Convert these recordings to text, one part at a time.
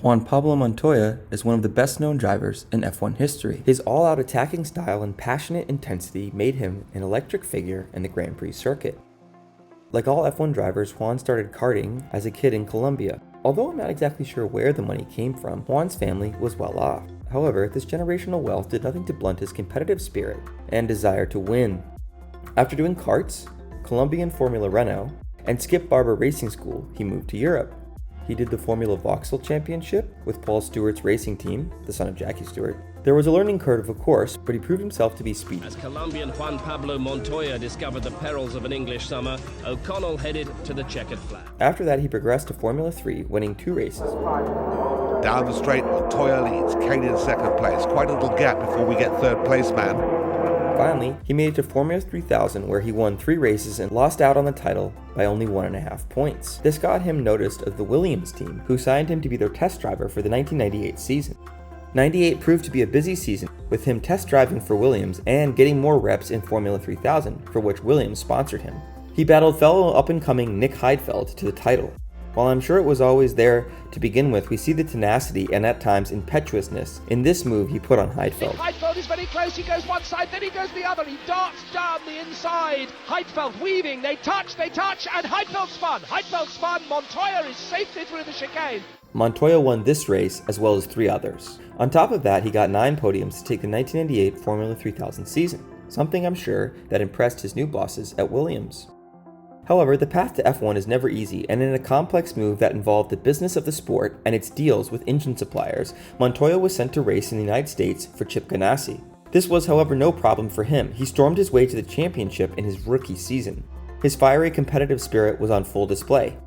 Juan Pablo Montoya is one of the best-known drivers in F1 history. His all-out attacking style and passionate intensity made him an electric figure in the Grand Prix circuit. Like all F1 drivers, Juan started karting as a kid in Colombia. Although I'm not exactly sure where the money came from, Juan's family was well off. However, this generational wealth did nothing to blunt his competitive spirit and desire to win. After doing karts, Colombian Formula Renault, and Skip Barber Racing School, he moved to Europe. He did the Formula Vauxhall Championship with Paul Stewart's racing team, the son of Jackie Stewart. There was a learning curve, of course, but he proved himself to be speedy. As Colombian Juan Pablo Montoya discovered the perils of an English summer, O'Connell headed to the checkered flag. After that, he progressed to Formula 3, winning 2 races. Down the straight, Montoya leads. Kane in second place. Quite a little gap before we get third place, man. Finally, he made it to Formula 3000, where he won 3 races and lost out on the title by only 1.5 points. This got him noticed of the Williams team, who signed him to be their test driver for the 1998 season. 98 proved to be a busy season, with him test driving for Williams and getting more reps in Formula 3000, for which Williams sponsored him. He battled fellow up-and-coming Nick Heidfeld to the title. While I'm sure it was always there to begin with, we see the tenacity and at times impetuousness in this move he put on Heidfeld. Heidfeld is very close, he goes one side, then he goes the other, he darts down the inside. Heidfeld weaving, they touch, and Heidfeld spun. Montoya is safely through the chicane. Montoya won this race as well as 3 others. On top of that, he got 9 podiums to take the 1998 Formula 3000 season, something I'm sure that impressed his new bosses at Williams. However, the path to F1 is never easy, and in a complex move that involved the business of the sport and its deals with engine suppliers, Montoya was sent to race in the United States for Chip Ganassi. This was, however, no problem for him. He stormed his way to the championship in his rookie season. His fiery competitive spirit was on full display.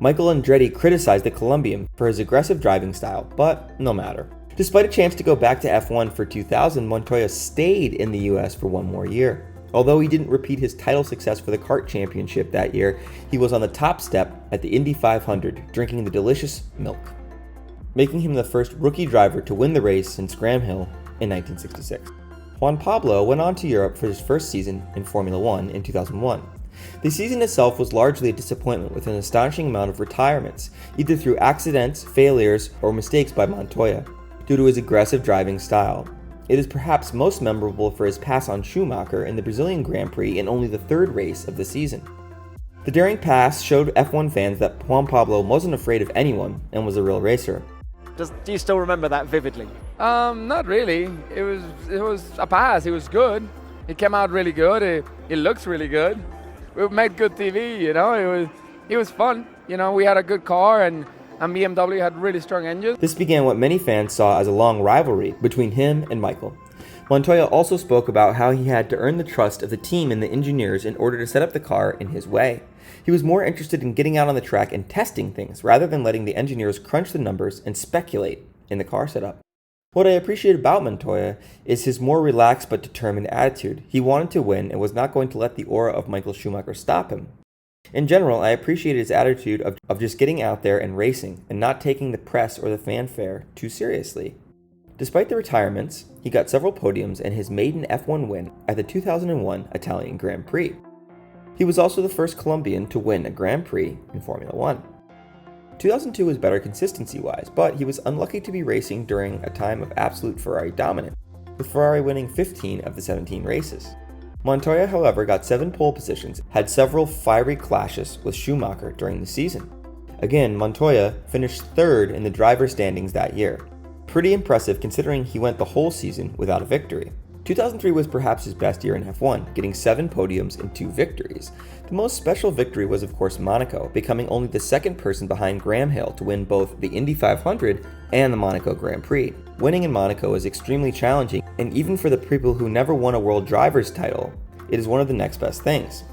Michael Andretti criticized the Colombian for his aggressive driving style, but no matter. Despite a chance to go back to F1 for 2000, Montoya stayed in the US for 1 more year. Although he didn't repeat his title success for the kart championship that year, he was on the top step at the Indy 500, drinking the delicious milk, making him the first rookie driver to win the race since Graham Hill in 1966. Juan Pablo went on to Europe for his first season in Formula 1 in 2001. The season itself was largely a disappointment, with an astonishing amount of retirements, either through accidents, failures, or mistakes by Montoya, due to his aggressive driving style. It is perhaps most memorable for his pass on Schumacher in the Brazilian Grand Prix in only the 3rd race of the season. The daring pass showed F1 fans that Juan Pablo wasn't afraid of anyone and was a real racer. Do you still remember that vividly? Not really. It was a pass. It was good. It came out really good. It looks really good. We made good TV, you know. It was fun. You know, we had a good car and BMW had really strong engines. This began what many fans saw as a long rivalry between him and Michael. Montoya also spoke about how he had to earn the trust of the team and the engineers in order to set up the car in his way. He was more interested in getting out on the track and testing things rather than letting the engineers crunch the numbers and speculate in the car setup. What I appreciate about Montoya is his more relaxed but determined attitude. He wanted to win and was not going to let the aura of Michael Schumacher stop him. In general, I appreciated his attitude of just getting out there and racing and not taking the press or the fanfare too seriously. Despite the retirements, he got several podiums and his maiden F1 win at the 2001 Italian Grand Prix. He was also the first Colombian to win a Grand Prix in Formula 1. 2002 was better consistency-wise, but he was unlucky to be racing during a time of absolute Ferrari dominance, with Ferrari winning 15 of the 17 races. Montoya, however, got 7 pole positions, had several fiery clashes with Schumacher during the season. Again, Montoya finished 3rd in the driver standings that year. Pretty impressive considering he went the whole season without a victory. 2003 was perhaps his best year in F1, getting 7 podiums and 2 victories. The most special victory was of course Monaco, becoming only the second person behind Graham Hill to win both the Indy 500 and the Monaco Grand Prix. Winning in Monaco is extremely challenging, and even for the people who never won a World Drivers' title, it is one of the next best things.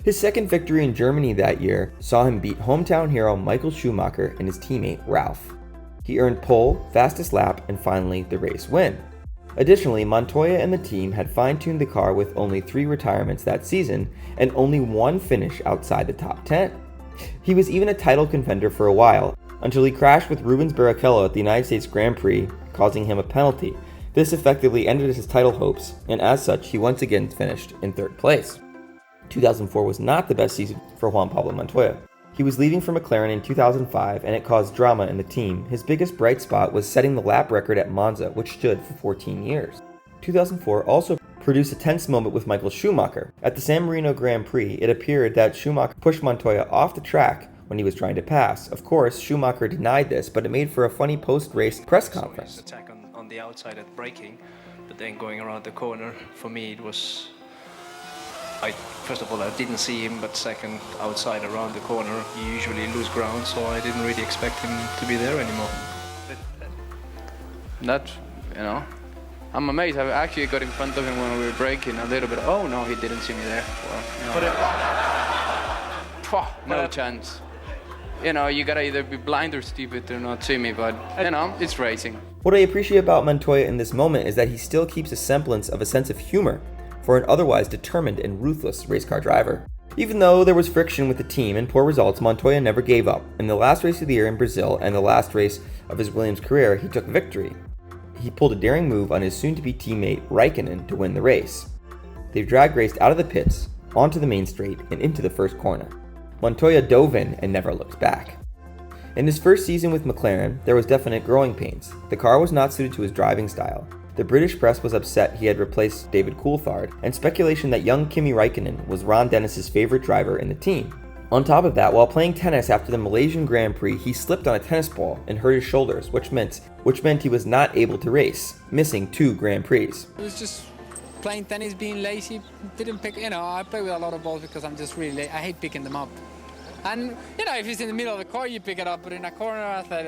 His second victory in Germany that year saw him beat hometown hero Michael Schumacher and his teammate Ralph. He earned pole, fastest lap, and finally the race win. Additionally, Montoya and the team had fine-tuned the car with only 3 retirements that season and only 1 finish outside the top 10. He was even a title contender for a while, until he crashed with Rubens Barrichello at the United States Grand Prix, causing him a penalty. This effectively ended his title hopes, and as such, he once again finished in 3rd place. 2004 was not the best season for Juan Pablo Montoya. He was leaving for McLaren in 2005, and it caused drama in the team. His biggest bright spot was setting the lap record at Monza, which stood for 14 years. 2004 also produced a tense moment with Michael Schumacher. At the San Marino Grand Prix, it appeared that Schumacher pushed Montoya off the track when he was trying to pass. Of course, Schumacher denied this, but it made for a funny post-race press conference. Attack on the outside at braking, but then going around the corner, for me it was... First of all, I didn't see him, but second, outside around the corner, you usually lose ground, so I didn't really expect him to be there anymore. I'm amazed. I actually got in front of him when we were braking a little bit. Oh no, he didn't see me there. Well, no chance. You gotta either be blind or stupid to not see me, but it's racing. What I appreciate about Montoya in this moment is that he still keeps a semblance of a sense of humor for an otherwise determined and ruthless race car driver. Even though there was friction with the team and poor results, Montoya never gave up. In the last race of the year in Brazil and the last race of his Williams career, he took victory. He pulled a daring move on his soon-to-be teammate Raikkonen to win the race. They drag raced out of the pits, onto the main straight, and into the first corner. Montoya dove in and never looked back. In his first season with McLaren, there was definite growing pains. The car was not suited to his driving style. The British press was upset he had replaced David Coulthard, and speculation that young Kimi Raikkonen was Ron Dennis's favorite driver in the team. On top of that, while playing tennis after the Malaysian Grand Prix, he slipped on a tennis ball and hurt his shoulders, which meant he was not able to race, missing 2 Grand Prix. It was just playing tennis, being lazy, didn't pick, I play with a lot of balls because I'm just really lazy. I hate picking them up. And, if it's in the middle of the car, you pick it up, but in a corner, I thought,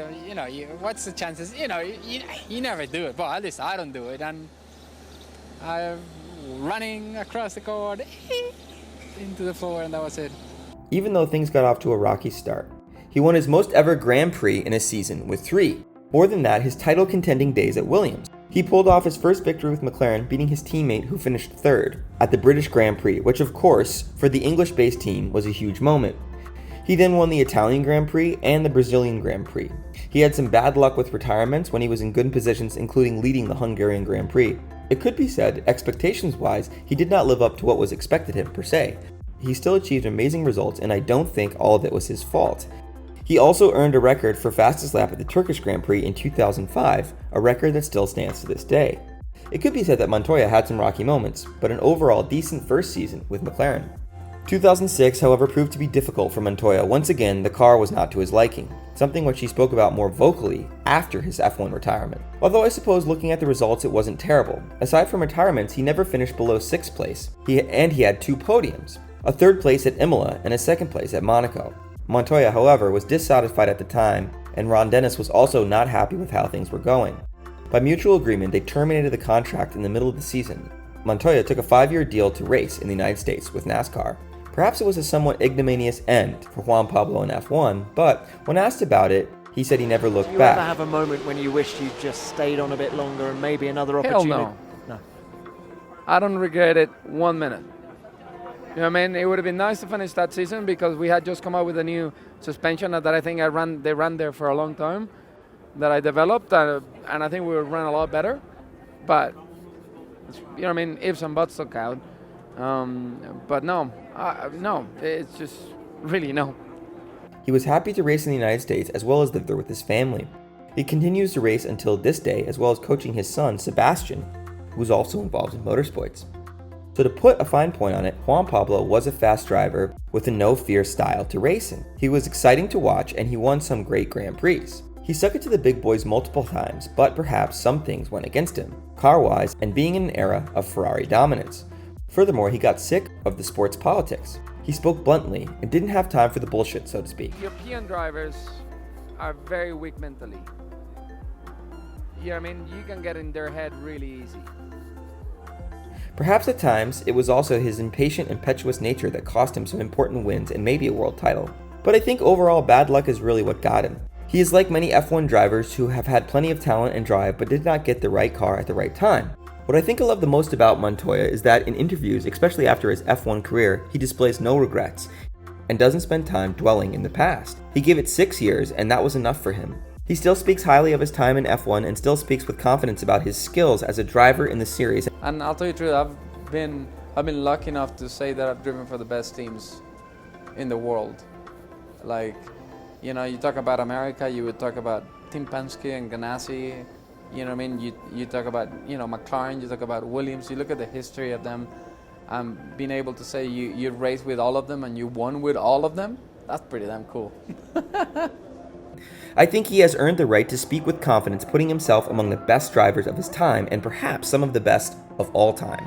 what's the chances? You never do it. Well, at least I don't do it. And I'm running across the court into the floor, and that was it. Even though things got off to a rocky start, he won his most ever Grand Prix in a season with 3. More than that, his title contending days at Williams. He pulled off his first victory with McLaren, beating his teammate who finished 3rd at the British Grand Prix, which of course, for the English-based team, was a huge moment. He then won the Italian Grand Prix and the Brazilian Grand Prix. He had some bad luck with retirements when he was in good positions, including leading the Hungarian Grand Prix. It could be said, expectations-wise, he did not live up to what was expected of him per se. He still achieved amazing results, and I don't think all of it was his fault. He also earned a record for fastest lap at the Turkish Grand Prix in 2005, a record that still stands to this day. It could be said that Montoya had some rocky moments, but an overall decent first season with McLaren. 2006, however, proved to be difficult for Montoya. Once again, the car was not to his liking, something which he spoke about more vocally after his F1 retirement. Although I suppose looking at the results, it wasn't terrible. Aside from retirements, he never finished below 6th place, he had 2 podiums, a 3rd place at Imola and a 2nd place at Monaco. Montoya, however, was dissatisfied at the time, and Ron Dennis was also not happy with how things were going. By mutual agreement, they terminated the contract in the middle of the season. Montoya took a 5-year deal to race in the United States with NASCAR. Perhaps it was a somewhat ignominious end for Juan Pablo in F1, but when asked about it, he said he never looked back. Do you ever have a moment when you wished you'd just stayed on a bit longer and maybe another opportunity? Hell no. I don't regret it 1 minute. It would have been nice to finish that season because we had just come out with a new suspension that I think they ran there for a long time, that I developed, and I think we would run a lot better. But, ifs and buts don't count. But no, it's just really no. He was happy to race in the United States as well as live there with his family. He continues to race until this day, as well as coaching his son, Sebastian, who is also involved in motorsports. So to put a fine point on it, Juan Pablo was a fast driver with a no-fear style to race in. He was exciting to watch and he won some great Grand Prix. He stuck it to the big boys multiple times, but perhaps some things went against him, car-wise and being in an era of Ferrari dominance. Furthermore, he got sick of the sport's politics. He spoke bluntly and didn't have time for the bullshit, so to speak. European drivers are very weak mentally. Yeah, I mean, you can get in their head really easy. Perhaps at times, it was also his impatient, impetuous nature that cost him some important wins and maybe a world title. But I think overall bad luck is really what got him. He is like many F1 drivers who have had plenty of talent and drive but did not get the right car at the right time. What I think I love the most about Montoya is that in interviews, especially after his F1 career, he displays no regrets and doesn't spend time dwelling in the past. He gave it 6 years and that was enough for him. He still speaks highly of his time in F1 and still speaks with confidence about his skills as a driver in the series. And I'll tell you the truth, I've been lucky enough to say that I've driven for the best teams in the world. Like, you know, you talk about America, you would talk about Tim Penske and Ganassi. You know what I mean? You talk about, you know, McLaren, you talk about Williams, you look at the history of them, being able to say you raced with all of them and you won with all of them, that's pretty damn cool. I think he has earned the right to speak with confidence, putting himself among the best drivers of his time and perhaps some of the best of all time.